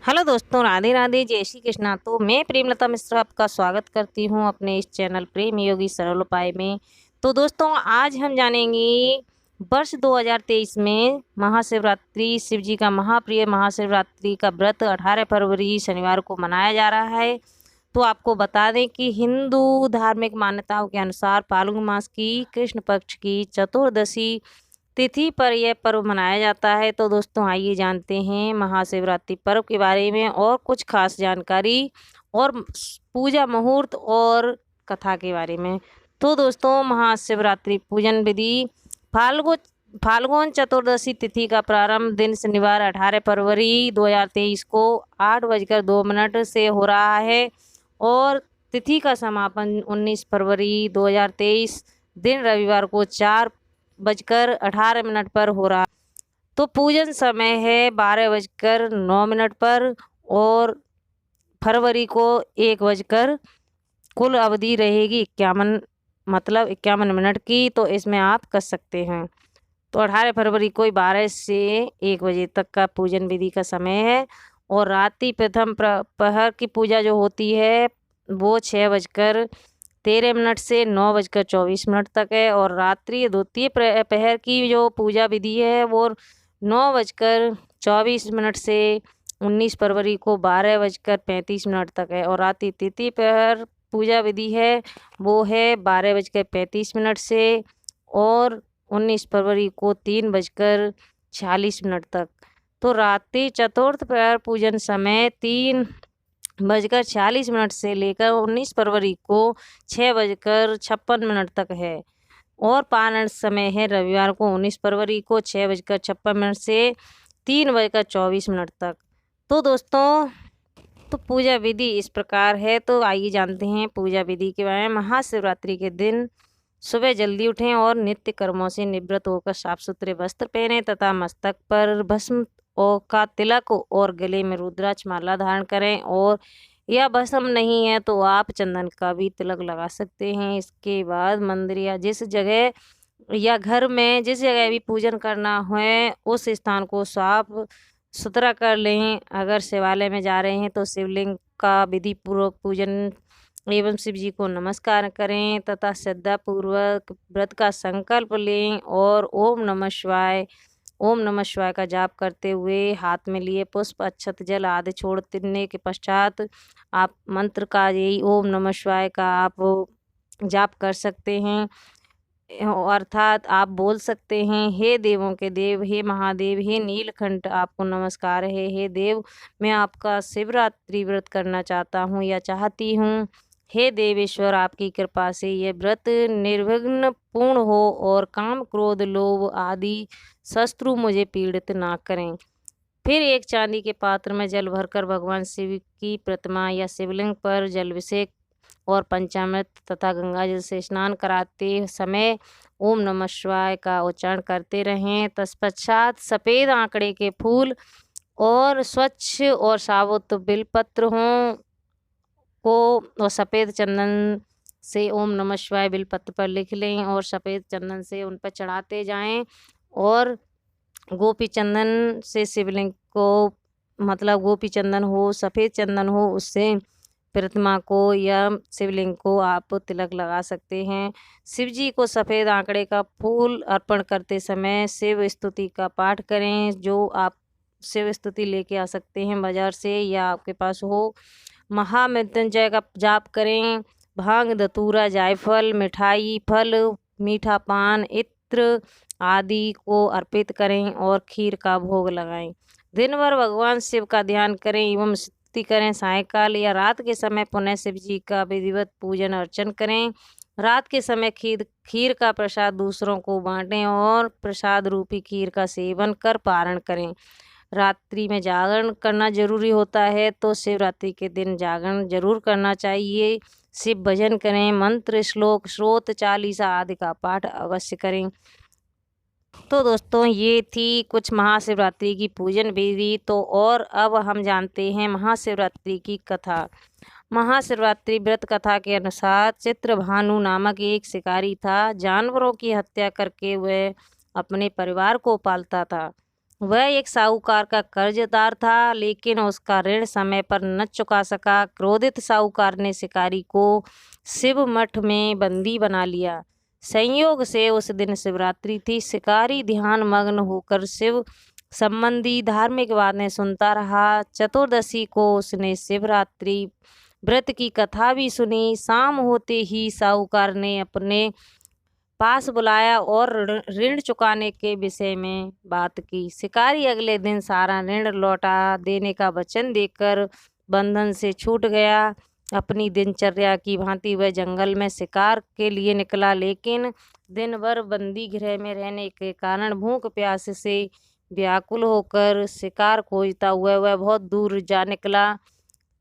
Hello दोस्तों, राधे राधे, जय श्री कृष्णा। तो मैं प्रेमलता मिश्र आपका स्वागत करती हूँ अपने इस चैनल प्रेम योगी सरल उपाय में। तो दोस्तों, आज हम जानेंगे वर्ष 2023 में महाशिवरात्रि, शिव जी का महाप्रिय महाशिवरात्रि का व्रत 18 फरवरी शनिवार को मनाया जा रहा है। तो आपको बता दें कि हिंदू धार्मिक मान्यताओं के अनुसार फाल्गुन मास की कृष्ण पक्ष की चतुर्दशी तिथि पर यह पर्व मनाया जाता है। तो दोस्तों, आइए जानते हैं महाशिवरात्रि पर्व के बारे में और कुछ खास जानकारी और पूजा मुहूर्त और कथा के बारे में। तो दोस्तों, महाशिवरात्रि पूजन विधि फाल्गुन फाल्गुन चतुर्दशी तिथि का प्रारंभ दिन शनिवार 18 फरवरी 2023 को 8:02 से हो रहा है और तिथि का समापन 19 फरवरी 2023 दिन रविवार को 4:18 पर हो रहा। तो पूजन समय है 12:09 पर और फरवरी को 1 कुल अवधि रहेगी 51 मिनट की। तो इसमें आप कर सकते हैं। तो 18 फरवरी को 12 से 1 बजे तक का पूजन विधि का समय है और रात्रि प्रथम प्रहर की पूजा जो होती है वो 6:13 से 9:24 तक है और रात्रि द्वितीय प्रहर की जो पूजा विधि है वो 9:24 से 19 फरवरी को 12:35 तक है और रात्रि तृतीय प्रहर पूजा विधि है वो है 12:35 से और 19 फरवरी को 3:46 तक। तो रात्रि चतुर्थ प्रहर पूजन समय 3:46 से लेकर 19 फरवरी को 6:56 तक है और पारण समय है रविवार को 19 फरवरी को 6:56 से 3:24 तक। तो दोस्तों, तो पूजा विधि इस प्रकार है। तो आइए जानते हैं पूजा विधि के बारे में। महाशिवरात्रि के दिन सुबह जल्दी उठें और नित्य कर्मों से निवृत्त होकर साफ सुथरे वस्त्र पहनें तथा मस्तक पर भस्म और का तिलक और गले में रुद्राक्ष माला धारण करें और या भस्म नहीं है तो आप चंदन का भी तिलक लगा सकते हैं। इसके बाद मंदिर या जिस जगह या घर में जिस जगह भी पूजन करना है उस स्थान को साफ सुथरा कर लें। अगर शिवालय में जा रहे हैं तो शिवलिंग का विधि पूर्वक पूजन एवं शिव जी को नमस्कार करें तथा श्रद्धा पूर्वक व्रत का संकल्प लें और ओम नमः शिवाय का जाप करते हुए हाथ में लिए पुष्प अक्षत जल आदि छोड़ने के पश्चात आप मंत्र का यही ओम नमः शिवाय का आप जाप कर सकते हैं। अर्थात आप बोल सकते हैं, हे देवों के देव, हे महादेव, हे नीलकंठ, आपको नमस्कार है। हे देव, मैं आपका शिवरात्रि व्रत करना चाहता हूँ या चाहती हूँ। हे देवेश्वर, आपकी कृपा से यह व्रत निर्विघ्न पूर्ण हो और काम क्रोध लोभ आदि शत्रु मुझे पीड़ित ना करें। फिर एक चांदी के पात्र में जल भरकर भगवान शिव की प्रतिमा या शिवलिंग पर जलाभिषेक और पंचामृत तथा गंगा जल से स्नान कराते समय ओम नमः शिवाय का उच्चारण करते रहें। तत्पश्चात सफ़ेद आंकड़े के फूल और स्वच्छ और साबुत बिलपत्र हों को और सफ़ेद चंदन से ओम नमः शिवाय बिलपत्र पर लिख लें और सफ़ेद चंदन से उन पर चढ़ाते जाएं और गोपी चंदन से शिवलिंग को गोपी चंदन हो, सफ़ेद चंदन हो, उससे प्रतिमा को या शिवलिंग को आप तिलक लगा सकते हैं। शिव जी को सफ़ेद आंकड़े का फूल अर्पण करते समय शिव स्तुति का पाठ करें। जो आप शिव स्तुति लेके आ सकते हैं बाजार से या आपके पास हो। महामृत्युंजय का जाप करें। भांग धतूरा जायफल मिठाई फल मीठा पान इत्र आदि को अर्पित करें और खीर का भोग लगाएं। दिन भर भगवान शिव का ध्यान करें एवं स्तुति करें। सायंकाल या रात के समय पुनः शिव जी का विधिवत पूजन अर्चन करें। रात के समय खीर का प्रसाद दूसरों को बांटें और प्रसाद रूपी खीर का सेवन कर पारण करें। रात्रि में जागरण करना जरूरी होता है तो शिवरात्रि के दिन जागरण जरूर करना चाहिए। शिव भजन करें, मंत्र श्लोक स्रोत चालीसा आदि का पाठ अवश्य करें। तो दोस्तों, ये थी कुछ महाशिवरात्रि की पूजन विधि। तो और अब हम जानते हैं महाशिवरात्रि की कथा। महाशिवरात्रि व्रत कथा के अनुसार चित्रभानु नामक एक शिकारी था। जानवरों की हत्या करके वह अपने परिवार को पालता था। वह एक साहूकार का कर्जदार था, लेकिन उसका ऋण समय पर न चुका सका। क्रोधित साहूकार ने शिकारी को शिव मठ में बंदी बना लिया। संयोग से उस दिन शिवरात्रि थी। शिकारी ध्यान मग्न होकर शिव संबंधी धार्मिक बातें सुनता रहा। चतुर्दशी को उसने शिवरात्रि व्रत की कथा भी सुनी। शाम होते ही साहूकार ने अपने पास बुलाया और ऋण चुकाने के विषय में बात की। शिकारी अगले दिन सारा ऋण लौटा देने का वचन देकर बंधन से छूट गया। अपनी दिनचर्या की भांति वह जंगल में शिकार के लिए निकला, लेकिन दिन भर बंदी गृह में रहने के कारण भूख प्यास से व्याकुल होकर शिकार खोजता हुआ वह बहुत दूर जा निकला।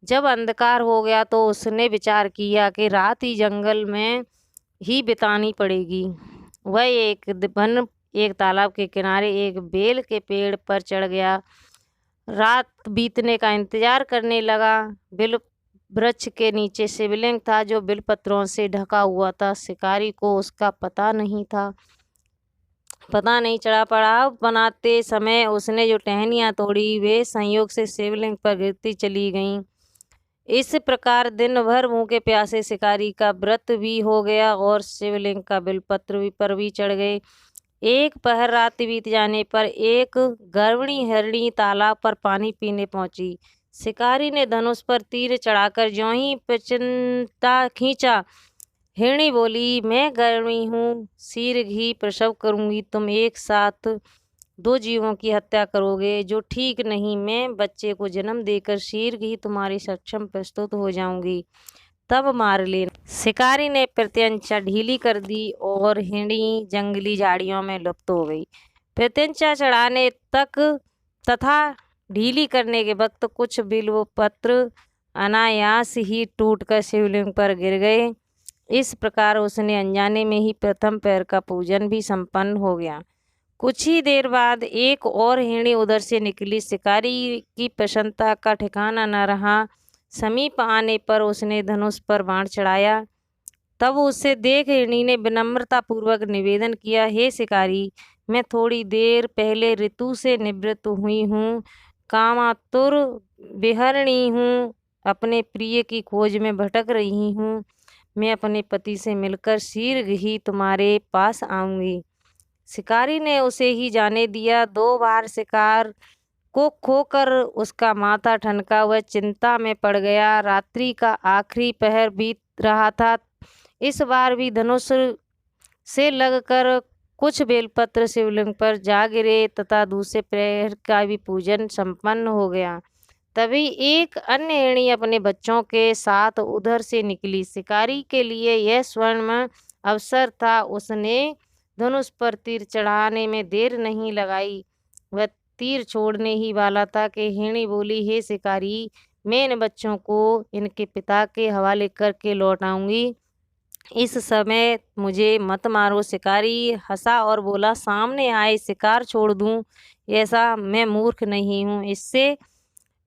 जब अंधकार हो गया तो उसने विचार किया कि रात ही जंगल में ही बितानी पड़ेगी। वह एक तालाब के किनारे एक बेल के पेड़ पर चढ़ गया। रात बीतने का इंतजार करने लगा। बिल वृक्ष के नीचे शिवलिंग था जो बिलपत्रों से ढका हुआ था। शिकारी को उसका पता नहीं चढ़ा। पड़ाव बनाते समय उसने जो टहनियाँ तोड़ी वे संयोग से शिवलिंग पर गिरती चली गईं। इस प्रकार दिन भर भूखे प्यासे शिकारी का व्रत भी हो गया और शिवलिंग का बिलपत्र पर भी चढ़ गए। एक पहर रात बीत जाने पर एक गर्विणी हिरणी तालाब पर पानी पीने पहुंची। शिकारी ने धनुष पर तीर चढ़ाकर ज्यों ही पेचंता खींचा, हिरणी बोली, मैं गर्विणी हूँ, शीघ्र ही प्रसव करूंगी। तुम एक साथ 2 जीवों की हत्या करोगे, जो ठीक नहीं। मैं बच्चे को जन्म देकर शीघ्र ही तुम्हारी सक्षम प्रस्तुत हो जाऊंगी, तब मार लेना। शिकारी ने प्रत्यंचा ढीली कर दी और हिरणी जंगली झाड़ियों में लुप्त हो गई। प्रत्यंचा चढ़ाने तक तथा ढीली करने के वक्त कुछ बिल्व पत्र अनायास ही टूटकर शिवलिंग पर गिर गए। इस प्रकार उसने अनजाने में ही प्रथम पैर का पूजन भी संपन्न हो गया। कुछ ही देर बाद एक और हिरणी उधर से निकली। शिकारी की प्रसन्नता का ठिकाना न रहा। समीप आने पर उसने धनुष पर बाण चढ़ाया। तब उसे देख हिरणी ने विनम्रता पूर्वक निवेदन किया, हे शिकारी, मैं थोड़ी देर पहले ऋतु से निवृत्त हुई हूँ, कामातुर विहरणी हूँ, अपने प्रिय की खोज में भटक रही हूँ। मैं अपने पति से मिलकर शीघ्र ही तुम्हारे पास आऊंगी। शिकारी ने उसे ही जाने दिया। 2 बार शिकार को खोकर उसका माथा ठनका। वह चिंता में पड़ गया। रात्रि का आखिरी पहर बीत रहा था। इस बार भी धनुष से लगकर कुछ बेलपत्र शिवलिंग पर जा गिरे तथा दूसरे प्रहर का भी पूजन संपन्न हो गया। तभी एक अन्य हिरणी अपने बच्चों के साथ उधर से निकली। शिकारी के लिए यह स्वर्ण अवसर था। उसने धनुष पर तीर चढ़ाने में देर नहीं लगाई। वह तीर छोड़ने ही वाला था कि हिरणी बोली, हे शिकारी, मैं इन बच्चों को इनके पिता के हवाले करके लौट आऊंगी। इस समय मुझे मत मारो। शिकारी हंसा और बोला, सामने आए शिकार छोड़ दूं, ऐसा मैं मूर्ख नहीं हूँ। इससे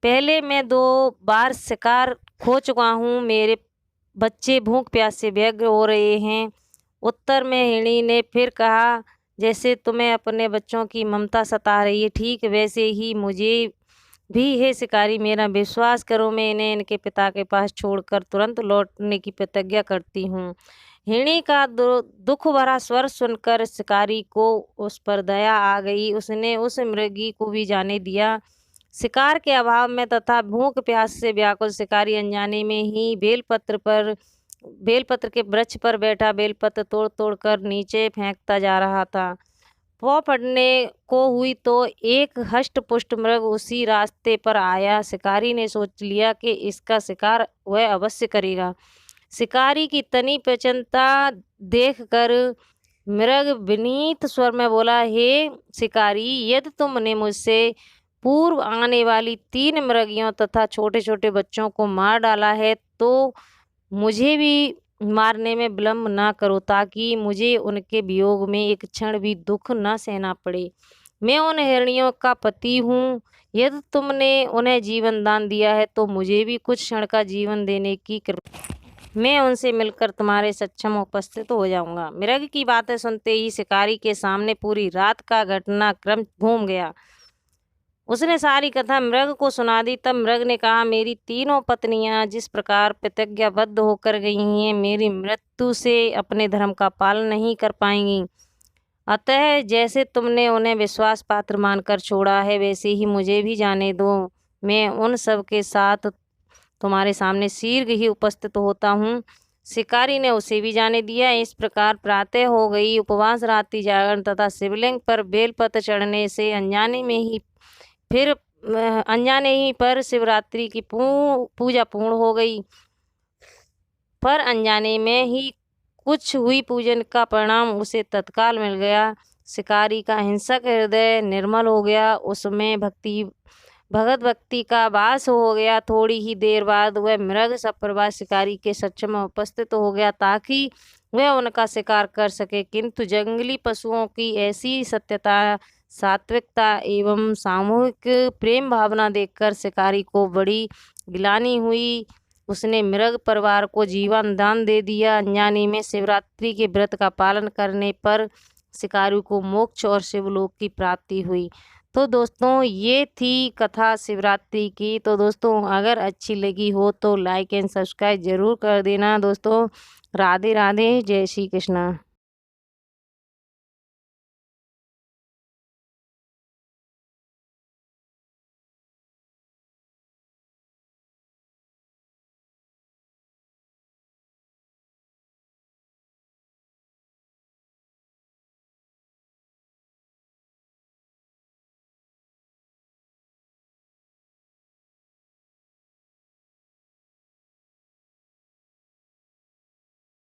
पहले मैं 2 बार शिकार खो चुका हूँ। मेरे बच्चे भूख प्यास से व्यग्र हो रहे हैं। उत्तर में हिरणी ने फिर कहा, जैसे तुम्हें अपने बच्चों की ममता सता रही है, ठीक वैसे ही मुझे भी, हे शिकारी, मेरा विश्वास करो, मैं इन्हें इनके पिता के पास छोड़कर तुरंत लौटने की प्रतिज्ञा करती हूँ। हिरणी का दुख भरा स्वर सुनकर शिकारी को उस पर दया आ गई। उसने उस मृगी को भी जाने दिया। शिकार के अभाव में तथा भूख प्यास से व्याकुल शिकारी अनजाने में ही बेलपत्र के वृक्ष पर बैठा बेलपत्र तोड़ तोड़ कर नीचे फेंकता जा रहा था। पौ पड़ने को हुई तो एक हष्ट पुष्ट मृग उसी रास्ते पर आया। शिकारी ने सोच लिया कि इसका शिकार वह अवश्य करेगा। शिकारी की तनी प्रचन्नता देखकर मृग विनीत स्वर में बोला, हे शिकारी, यदि तुमने मुझसे पूर्व आने वाली 3 मृगियों तथा छोटे छोटे बच्चों को मार डाला है तो मुझे भी मारने में विलम्ब ना करो, ताकि मुझे उनके वियोग में एक क्षण भी दुख न सहना पड़े। मैं उन हिरणियों का पति हूँ। यदि तुमने उन्हें जीवन दान दिया है तो मुझे भी कुछ क्षण का जीवन देने की कृपा। मैं उनसे मिलकर तुम्हारे सक्षम उपस्थित हो जाऊंगा। मृग की बातें सुनते ही शिकारी के सामने पूरी रात का घटनाक्रम घूम गया। उसने सारी कथा मृग को सुना दी। तब मृग ने कहा, मेरी तीनों पत्नियां जिस प्रकार प्रतिज्ञाबद्ध होकर गई हैं, मेरी मृत्यु से अपने धर्म का पालन नहीं कर पाएंगी। अतः जैसे तुमने उन्हें विश्वास पात्र मानकर छोड़ा है, वैसे ही मुझे भी जाने दो। मैं उन सब के साथ तुम्हारे सामने शीघ्र ही उपस्थित होता हूँ। शिकारी ने उसे भी जाने दिया। इस प्रकार प्रातः हो गई। उपवास, रात्रि जागरण तथा शिवलिंग पर बेलपत्र चढ़ने से अनजाने ही पर शिवरात्रि की पूजा पूर्ण हो गई। पर अनजाने में ही कुछ हुई पूजन का परिणाम उसे तत्काल मिल गया। शिकारी का हिंसक हृदय निर्मल हो गया, उसमें भगत भक्ति का वास हो गया। थोड़ी ही देर बाद वह मृग सप्रभा शिकारी के सच्च में उपस्थित हो गया ताकि वह उनका शिकार कर सके। किंतु जंगली पशुओं की ऐसी सत्यता, सात्विकता एवं सामूहिक प्रेम भावना देखकर शिकारी को बड़ी गिलानी हुई। उसने मृग परिवार को जीवन दान दे दिया। अनजाने में शिवरात्रि के व्रत का पालन करने पर शिकारी को मोक्ष और शिवलोक की प्राप्ति हुई। तो दोस्तों ये थी कथा शिवरात्रि की। तो दोस्तों अगर अच्छी लगी हो तो लाइक एंड सब्सक्राइब जरूर कर देना दोस्तों। राधे राधे, जय श्री कृष्णा।